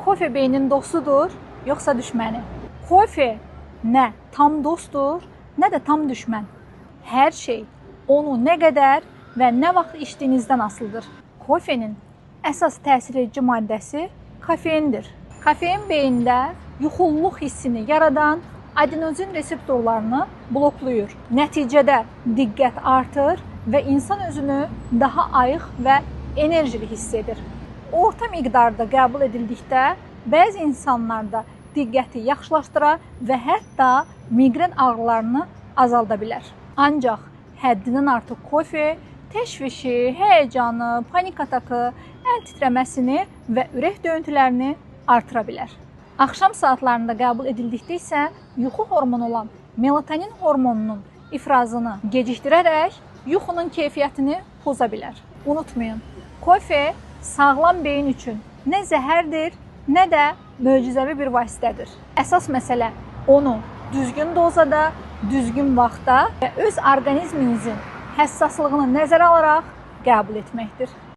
Kofe beynin dostudur, yoxsa düşməni? Kofe nə tam dostdur, nə də tam düşmən. Hər şey onu nə qədər və nə vaxt içdiyinizdən asılıdır. Kofenin əsas təsir edici maddəsi kofeindir. Kofein beyində yuxululuq hissini yaradan adenozin reseptorlarını bloklayır. Nəticədə diqqət artır və insan özünü daha ayıq və enerjili hiss edir. Orta miqdarda qəbul edildikdə bəzi insanlarda diqqəti yaxşılaşdıra və hətta miqren ağrılarını azalda bilər. Ancaq həddindən artıq kofe təşvişi, həyəcanı, panik atakı, əl titrəməsini və ürək döyüntülərini artıra bilər. Axşam saatlarında qəbul edildikdə isə yuxu hormonu olan melatonin hormonunun ifrazını gecikdirərək yuxunun keyfiyyətini poza bilər. Unutmayın, kofe sağlam beyin üçün nə zəhərdir, nə də möcüzəvi bir vasitədir. Əsas məsələ onu düzgün dozada, düzgün vaxtda və öz orqanizminizin həssaslığını nəzərə alaraq qəbul etməkdir.